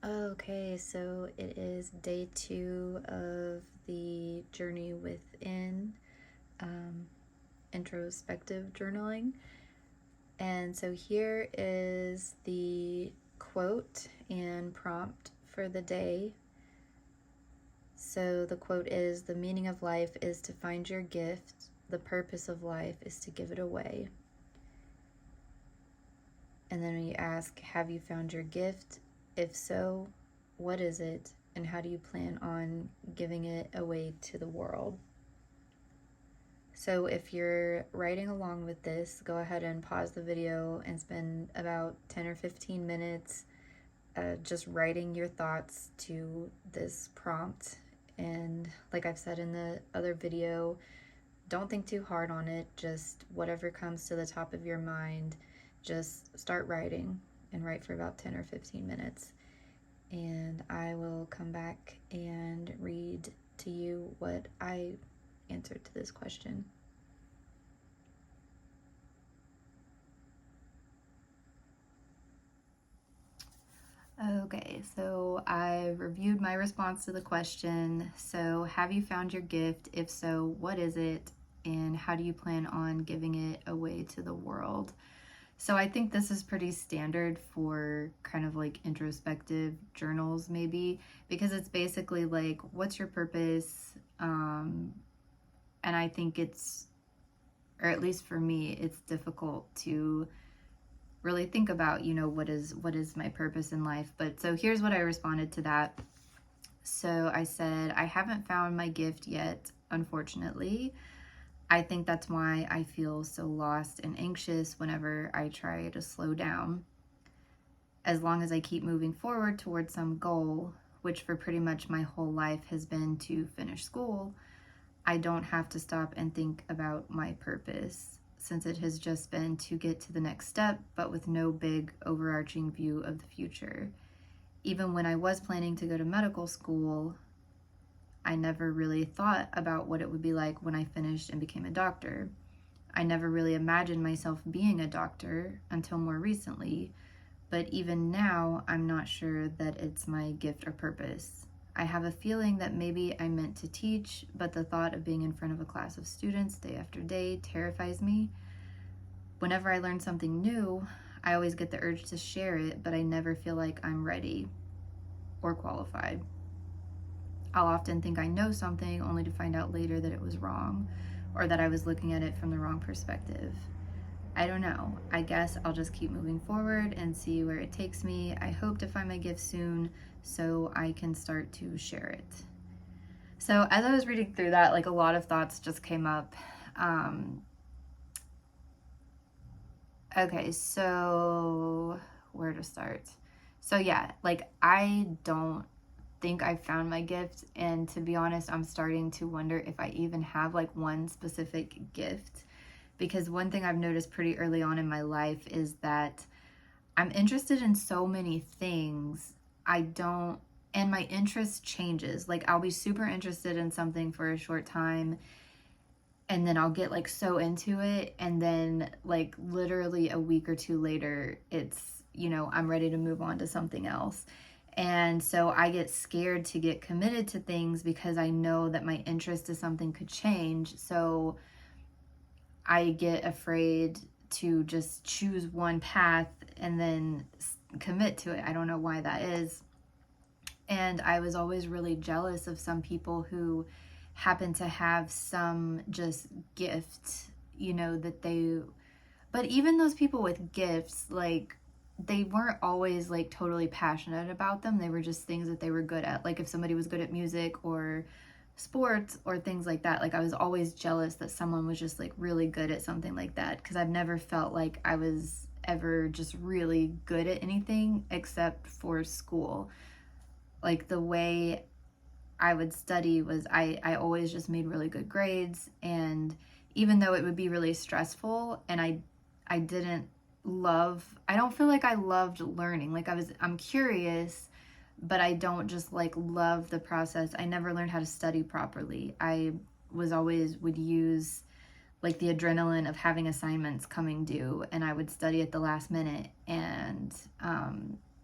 Okay, so it is day 2 of the journey within um, introspective journaling. And so here is the quote and prompt for the day. So the quote is: "The meaning of life is to find your gift, the purpose of life is to give it away." And then we ask, have you found your gift? If so, what is it? And how do you plan on giving it away to the world? So if you're writing along with this, go ahead and pause the video and spend about 10 or 15 minutes just writing your thoughts to this prompt. And like I've said in the other video, don't think too hard on it. Just whatever comes to the top of your mind, just start writing and write for about 10 or 15 minutes. And I will come back and read to you what I answered to this question. Okay, so I reviewed my response to the question. So, have you found your gift? If so, what is it? And how do you plan on giving it away to the world? So, I think this is pretty standard for kind of like introspective journals, maybe, because it's basically like, what's your purpose? And I think it's, or at least for me, it's difficult to really think about, what is my purpose in life. But so here's what I responded to that. So I said, I haven't found my gift yet, unfortunately. I think that's why I feel so lost and anxious whenever I try to slow down. As long as I keep moving forward towards some goal, which for pretty much my whole life has been to finish school, I don't have to stop and think about my purpose, since it has just been to get to the next step, but with no big overarching view of the future. Even when I was planning to go to medical school, I never really thought about what it would be like when I finished and became a doctor. I never really imagined myself being a doctor until more recently, but even now, I'm not sure that it's my gift or purpose. I have a feeling that maybe I'm meant to teach, but the thought of being in front of a class of students day after day terrifies me. Whenever I learn something new, I always get the urge to share it, but I never feel like I'm ready or qualified. I'll often think I know something only to find out later that it was wrong, or that I was looking at it from the wrong perspective. I don't know. I guess I'll just keep moving forward and see where it takes me. I hope to find my gift soon so I can start to share it. So as I was reading through that, like a lot of thoughts just came up. Okay, so where to start? So yeah, like I don't think I found my gift, and to be honest, I'm starting to wonder if I even have like one specific gift, because one thing I've noticed pretty early on in my life is that I'm interested in so many things. I don't, and my interest changes. Like I'll be super interested in something for a short time, and then I'll get like so into it, and then like literally a week or two later, I'm ready to move on to something else. And so I get scared to get committed to things because I know that my interest in something could change. So I get afraid to just choose one path and then commit to it. I don't know why that is. And I was always really jealous of some people who happen to have some just gift, but even those people with gifts, like, they weren't always like totally passionate about them. They were just things that they were good at. Like if somebody was good at music or sports or things like that, like I was always jealous that someone was just like really good at something like that, because I've never felt like I was ever just really good at anything except for school. Like the way I would study was I always just made really good grades, and even though it would be really stressful and I didn't I don't feel like I loved learning. Like I'm curious, but I don't just like love the process. I never learned how to study properly. I was always would use like the adrenaline of having assignments coming due, and I would study at the last minute, and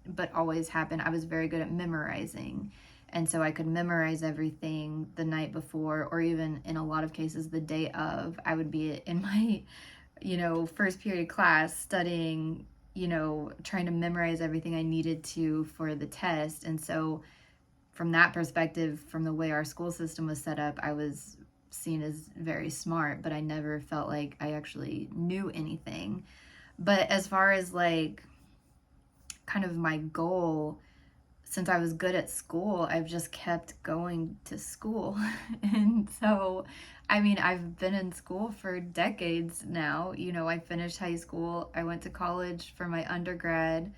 but always happened. I was very good at memorizing. And so I could memorize everything the night before, or even in a lot of cases, the day of. I would be in my, first period class studying, trying to memorize everything I needed to for the test. And so from that perspective, from the way our school system was set up, I was seen as very smart, but I never felt like I actually knew anything. But as far as like kind of my goal, since I was good at school, I've just kept going to school. And so, I mean, I've been in school for decades now. I finished high school, I went to college for my undergrad.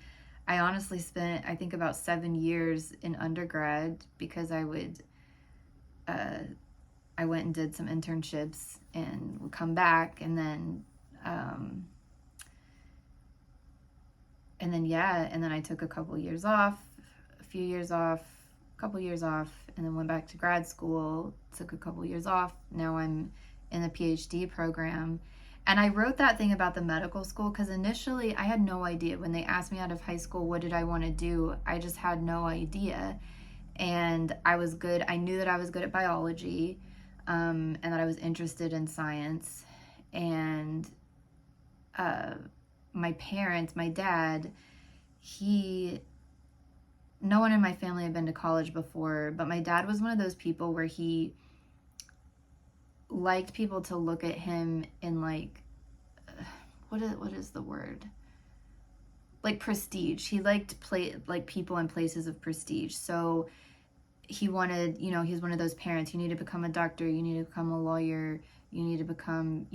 I honestly spent, I think, about 7 years in undergrad because uh, I went and did some internships and would come back, um, yeah, and then I took a couple years off, a few years off, a couple years off, and then went back to grad school, took a couple years off. Now I'm in the PhD program. And I wrote that thing about the medical school because initially I had no idea. When they asked me out of high school, what did I want to do? I just had no idea. And I was good. I knew that I was good at biology, and that I was interested in science. And uh, my parents, my dad, no one in my family had been to college before, but my dad was one of those people where he liked people to look at him in like, what is the word? Like prestige. He liked like people in places of prestige. So he wanted, he's one of those parents. You need to become a doctor. You need to become a lawyer. You need to become,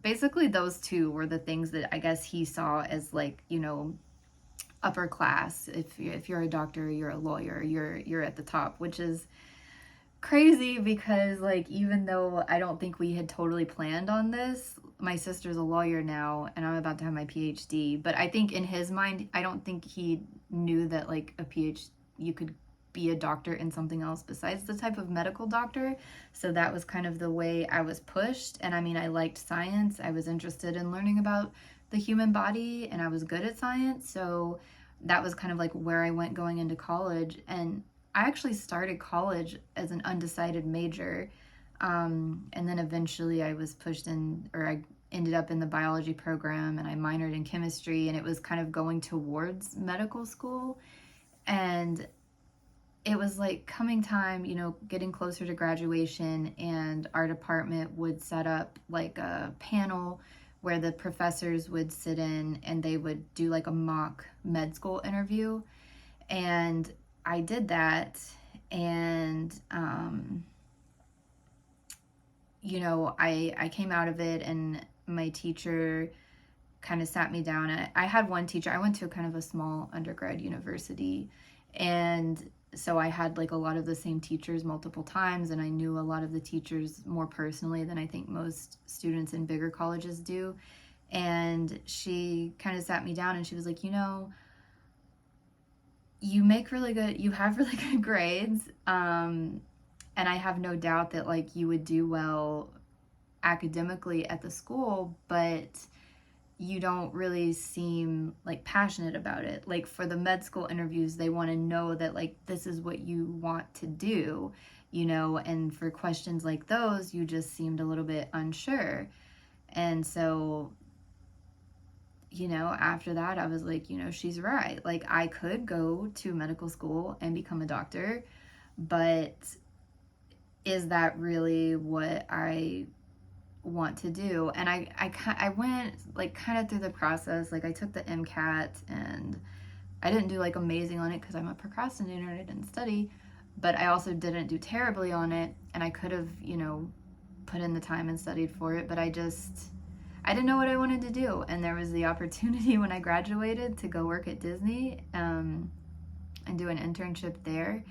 basically those two were the things that I guess he saw as like, upper class. If you're a doctor, you're a lawyer, you're at the top, which is crazy because like even though I don't think we had totally planned on this, my sister's a lawyer now and I'm about to have my PhD. But I think in his mind, I don't think he knew that like a PhD you could be a doctor in something else besides the type of medical doctor. So that was kind of the way I was pushed. And I mean, I liked science. I was interested in learning about the human body and I was good at science. So that was kind of like where I went going into college. And I actually started college as an undecided major. And then eventually I was pushed in, or I ended up in the biology program and I minored in chemistry, and it was kind of going towards medical school. And it was like coming time, getting closer to graduation, and our department would set up like a panel where the professors would sit in and they would do like a mock med school interview. And I did that. And, I came out of it and my teacher kind of sat me down. I had one teacher, I went to kind of a small undergrad university, and so I had like a lot of the same teachers multiple times, and I knew a lot of the teachers more personally than I think most students in bigger colleges do. And she kind of sat me down and she was like, you have really good grades. And I have no doubt that like you would do well academically at the school, but you don't really seem like passionate about it. Like for the med school interviews, they want to know that like this is what you want to do, and for questions like those, you just seemed a little bit unsure. And so, after that, I was like, she's right. Like I could go to medical school and become a doctor, but is that really what I want to do? And I went like kind of through the process. Like I took the MCAT and I didn't do like amazing on it because I'm a procrastinator and I didn't study, but I also didn't do terribly on it. And I could have, put in the time and studied for it, but I didn't know what I wanted to do. And there was the opportunity when I graduated to go work at Disney, and do an internship there.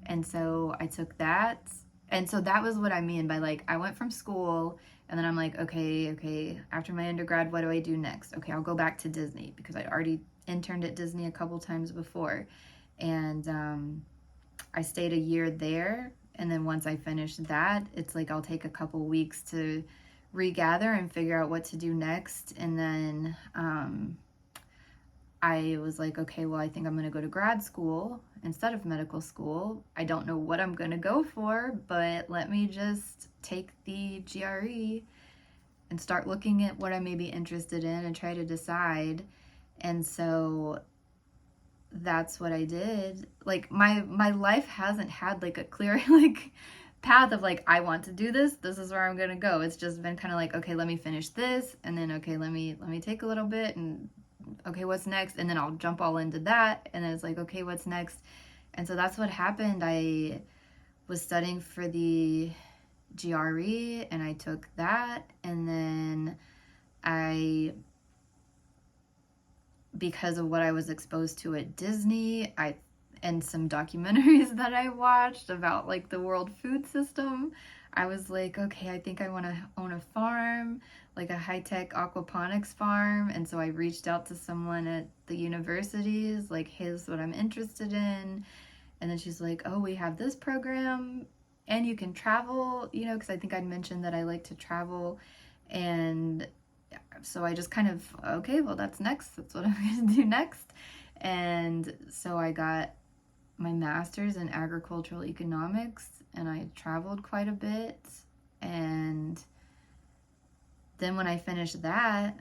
And so I took that. And so that was what I mean by like, I went from school and then I'm like, okay, after my undergrad, what do I do next? Okay, I'll go back to Disney because I'd already interned at Disney a couple times before. And I stayed a year there. And then once I finished that, it's like I'll take a couple weeks to regather and figure out what to do next. And then I was like, okay, well, I think I'm going to go to grad school instead of medical school. I don't know what I'm going to go for, but let me just take the GRE and start looking at what I may be interested in and try to decide. And so that's what I did. Like my life hasn't had like a clear like path of like I want to do this. This is where I'm going to go. It's just been kind of like, okay, let me finish this, and then okay, let me take a little bit, and okay, what's next? And then I'll jump all into that, and then it's like, okay, what's next? And so that's what happened. I was studying for the GRE, and I took that, and then because of what I was exposed to at Disney, and some documentaries that I watched about like the world food system, I was like, okay, I think I want to own a farm, like a high-tech aquaponics farm. And so I reached out to someone at the universities, like, hey, this is what I'm interested in. And then she's like, oh, we have this program and you can travel, because I think I'd mentioned that I like to travel. And so I just kind of, okay, well, that's next. That's what I'm going to do next. And so I got my master's in agricultural economics, and I traveled quite a bit. And then when I finished that,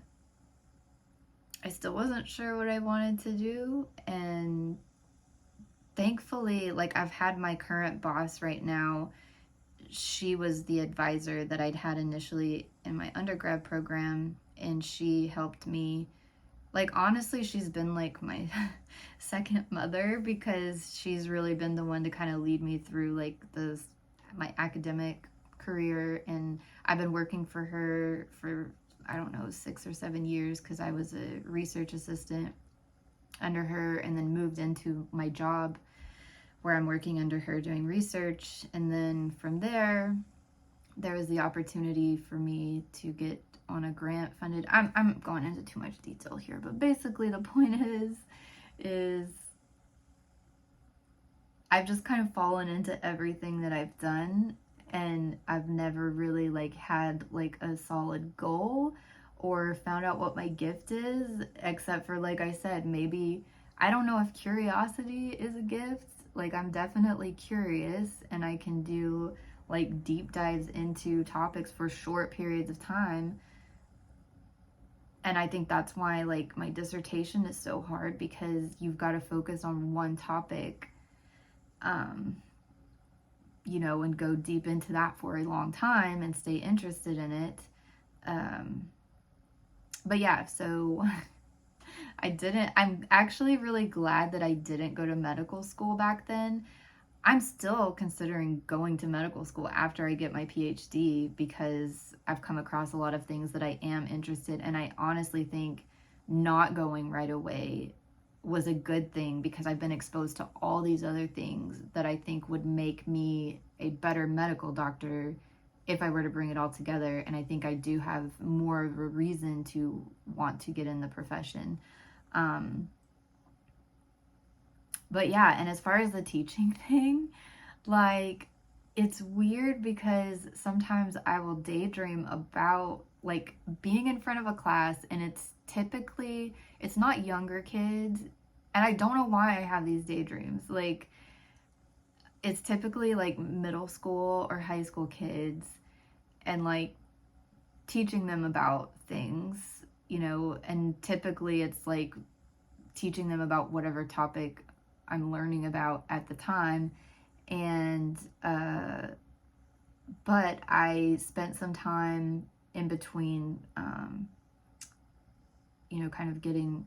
I still wasn't sure what I wanted to do. And thankfully, like, I've had my current boss right now. She was the advisor that I'd had initially in my undergrad program, and she helped me. Like, honestly, she's been like my second mother, because she's really been the one to kind of lead me through like my academic career. And I've been working for her for, I don't know, 6 or 7 years, because I was a research assistant under her and then moved into my job where I'm working under her doing research. And then from there was the opportunity for me to get on a grant funded. I'm going into too much detail here, but basically the point is I've just kind of fallen into everything that I've done, and I've never really like had like a solid goal or found out what my gift is, except for, like I said, maybe, I don't know if curiosity is a gift. Like, I'm definitely curious, and I can do like deep dives into topics for short periods of time. And I think that's why like my dissertation is so hard, because you've got to focus on one topic, and go deep into that for a long time and stay interested in it. But yeah, so I'm actually really glad that I didn't go to medical school back then. I'm still considering going to medical school after I get my PhD, because I've come across a lot of things that I am interested in. And I honestly think not going right away was a good thing, because I've been exposed to all these other things that I think would make me a better medical doctor if I were to bring it all together. And I think I do have more of a reason to want to get in the profession. But yeah, and as far as the teaching thing, like, it's weird, because sometimes I will daydream about like being in front of a class, and it's not younger kids, and I don't know why I have these daydreams. Like, it's typically like middle school or high school kids, and like teaching them about things, and typically it's like teaching them about whatever topic I'm learning about at the time. And but I spent some time in between, kind of getting,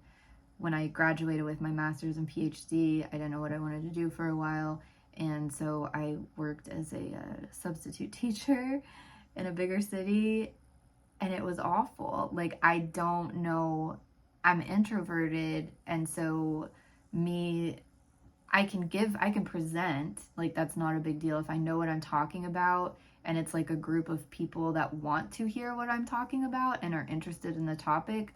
when I graduated with my master's and PhD, I didn't know what I wanted to do for a while. And so I worked as a substitute teacher in a bigger city, and it was awful. Like, I don't know, I'm introverted, and so I can present, like, that's not a big deal if I know what I'm talking about, and it's like a group of people that want to hear what I'm talking about and are interested in the topic.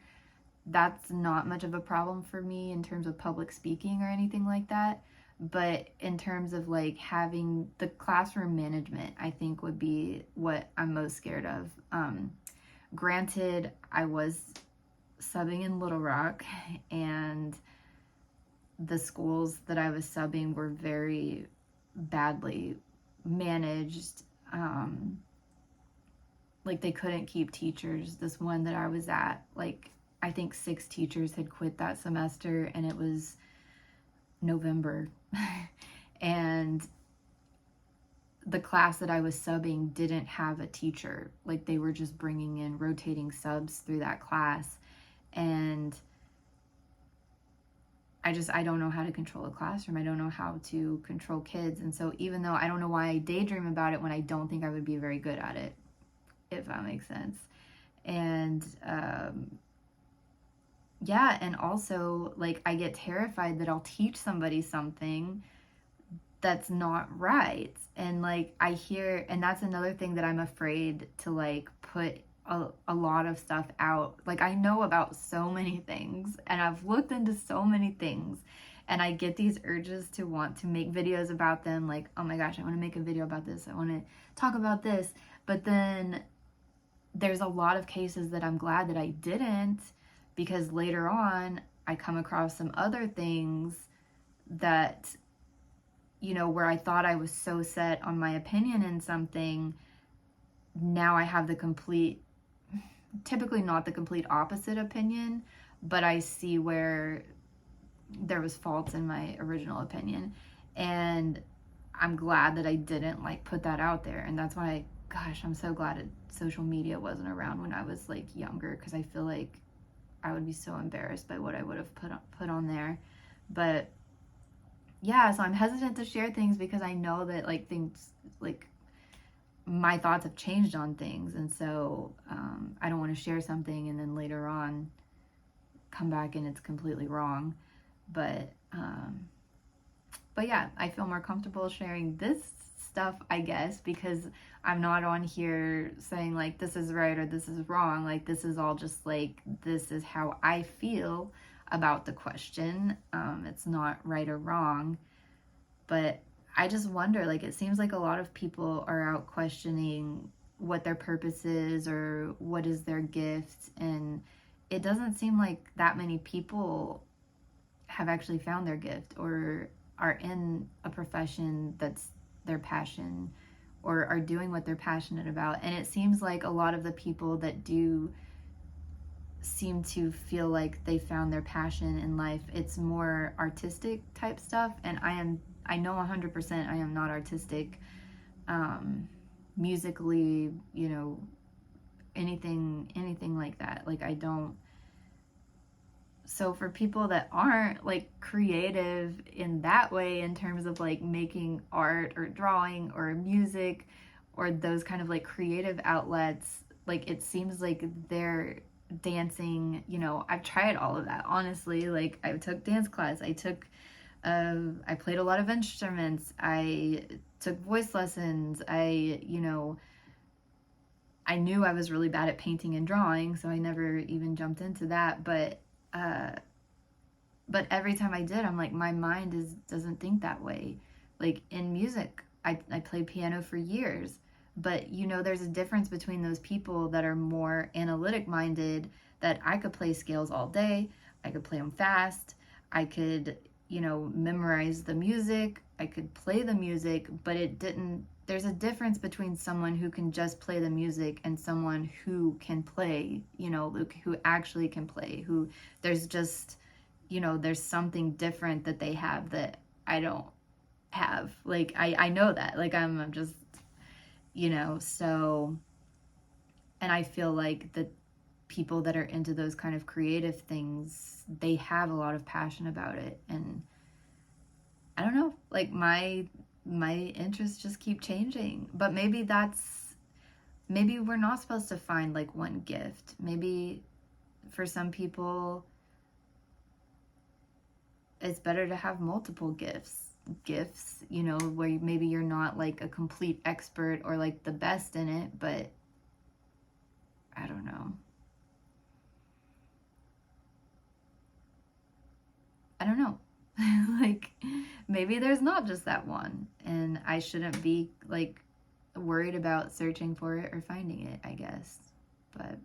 That's not much of a problem for me in terms of public speaking or anything like that. But in terms of like having the classroom management, I think would be what I'm most scared of. Granted, I was subbing in Little Rock, and the schools that I was subbing were very badly managed. Like they couldn't keep teachers. This one that I was at, like I think 6 teachers had quit that semester, and it was November. And the class that I was subbing didn't have a teacher. Like they were just bringing in rotating subs through that class. And I don't know how to control a classroom. I don't know how to control kids. And so even though I don't know why I daydream about it when I don't think I would be very good at it, if that makes sense. And yeah, and also like I get terrified that I'll teach somebody something that's not right. And like I hear, and that's another thing that I'm afraid to like put a lot of stuff out. Like I know about so many things, and I've looked into so many things, and I get these urges to want to make videos about them. Like, oh my gosh, I want to make a video about this. I want to talk about this. But then there's a lot of cases that I'm glad that I didn't, because later on I come across some other things that, you know, where I thought I was so set on my opinion in something, now I have the complete, typically not the complete opposite opinion, but I see where there was faults in my original opinion. And I'm glad that I didn't like put that out there. And that's why, gosh, I'm so glad social media wasn't around when I was like younger, because I feel like I would be so embarrassed by what I would have put on there. But yeah, so I'm hesitant to share things because I know that like things, like my thoughts have changed on things. And so I don't want to share something and then later on come back and it's completely wrong. But yeah, I feel more comfortable sharing this stuff, I guess, because I'm not on here saying like this is right or this is wrong. Like this is all just like, this is how I feel about the question. It's not right or wrong, but I just wonder, like it seems like a lot of people are out questioning what their purpose is or what is their gift, and it doesn't seem like that many people have actually found their gift or are in a profession that's their passion or are doing what they're passionate about. And it seems like a lot of the people that do seem to feel like they found their passion in life, it's more artistic type stuff. And I know 100% I am not artistic, musically, you know, anything like that. Like I don't. So for people that aren't like creative in that way, in terms of like making art or drawing or music or those kind of like creative outlets, like it seems like they're dancing, you know, I've tried all of that, honestly. Like I took dance class, I played a lot of instruments, I took voice lessons, you know, I knew I was really bad at painting and drawing, so I never even jumped into that. But every time I did, I'm like, my mind doesn't think that way. Like in music, I played piano for years, but you know, there's a difference between those people that are more analytic minded, that I could play scales all day, I could play them fast, I could, you know, memorize the music, I could play the music, but there's a difference between someone who can just play the music and someone who can play, you know, who actually can play, who there's just, you know, there's something different that they have that I don't have. Like, I know that, like, I'm just, you know, so, and I feel like the people that are into those kind of creative things, they have a lot of passion about it. And I don't know, like my interests just keep changing. But maybe we're not supposed to find like one gift. Maybe for some people it's better to have multiple gifts, you know, where maybe you're not like a complete expert or like the best in it, but I don't know. Like maybe there's not just that one, and I shouldn't be like worried about searching for it or finding it, I guess. But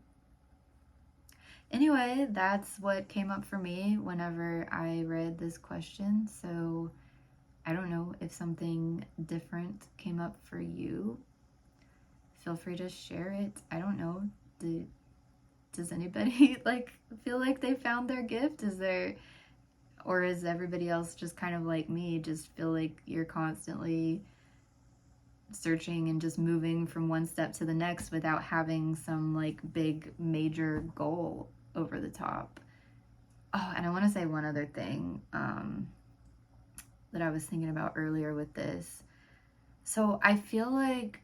Anyway, that's what came up for me whenever I read this question. So I don't know if something different came up for you. Feel free to share it. I don't know. Does anybody like feel like they found their gift? Or is everybody else just kind of like me, just feel like you're constantly searching and just moving from one step to the next without having some like big major goal over the top? Oh, and I want to say one other thing that I was thinking about earlier with this. So I feel like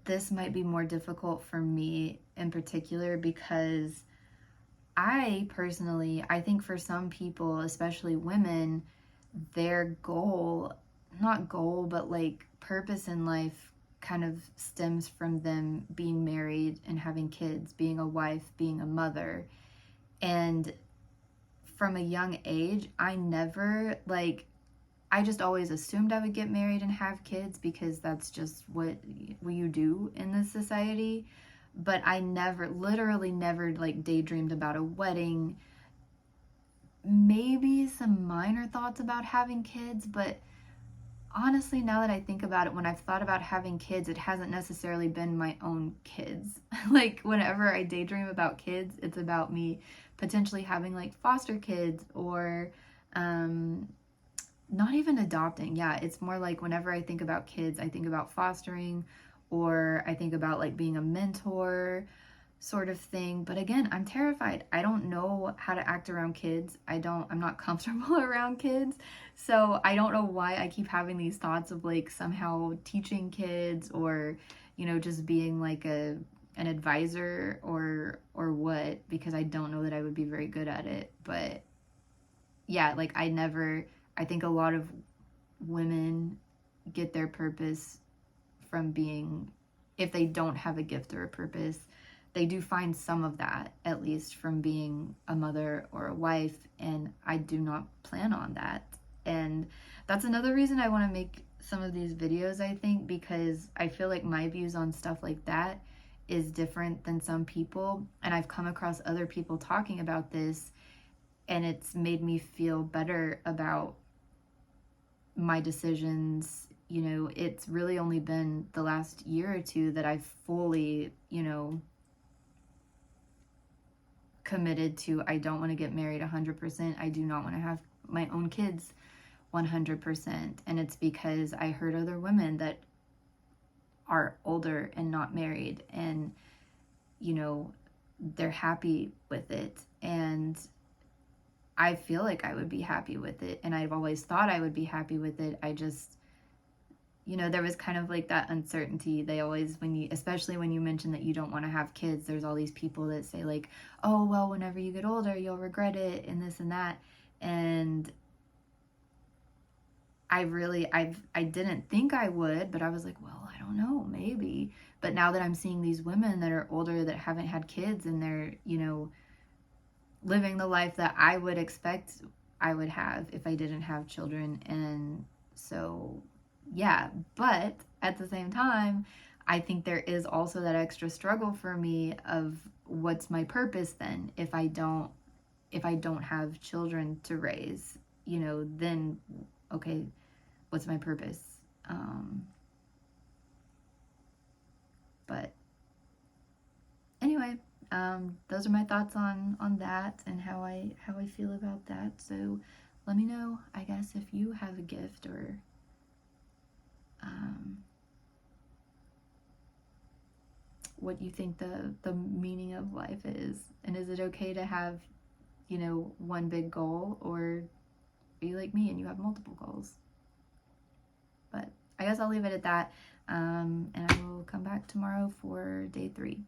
this might be more difficult for me in particular because I think for some people, especially women, their goal, not goal, but like purpose in life kind of stems from them being married and having kids, being a wife, being a mother. And from a young age, I just always assumed I would get married and have kids because that's just what you do in this society. But I never, literally never like daydreamed about a wedding. Maybe some minor thoughts about having kids, but honestly, now that I think about it, when I've thought about having kids, it hasn't necessarily been my own kids. Like, whenever I daydream about kids, it's about me potentially having like foster kids or not even adopting. Yeah, it's more like whenever I think about kids, I think about fostering or I think about like being a mentor sort of thing. But again, I'm terrified. I don't know how to act around kids. I'm not comfortable around kids. So I don't know why I keep having these thoughts of like somehow teaching kids or, just being like an advisor or what, because I don't know that I would be very good at it. But yeah, like I think a lot of women get their purpose from being, if they don't have a gift or a purpose, they do find some of that, at least from being a mother or a wife, and I do not plan on that. And that's another reason I want to make some of these videos, I think, because I feel like my views on stuff like that is different than some people, and I've come across other people talking about this, and it's made me feel better about my decisions. It's really only been the last year or two that I've fully, committed to, I don't want to get married 100%. I do not want to have my own kids 100%. And it's because I heard other women that are older and not married and, they're happy with it. And I feel like I would be happy with it. And I've always thought I would be happy with it. I just, there was kind of like that uncertainty. They always, especially when you mention that you don't want to have kids, there's all these people that say like, oh, well, whenever you get older, you'll regret it and this and that. And I didn't think I would, but I was like, well, I don't know, maybe. But now that I'm seeing these women that are older that haven't had kids and they're, living the life that I would expect I would have if I didn't have children. And so, yeah, but at the same time, I think there is also that extra struggle for me of what's my purpose then if I don't have children to raise, then okay, what's my purpose? But anyway, those are my thoughts on that and how I feel about that. So let me know, I guess, if you have a gift or what you think the meaning of life is, and is it okay to have one big goal, or are you like me and you have multiple goals? But I guess I'll leave it at that, and I will come back tomorrow for day 3.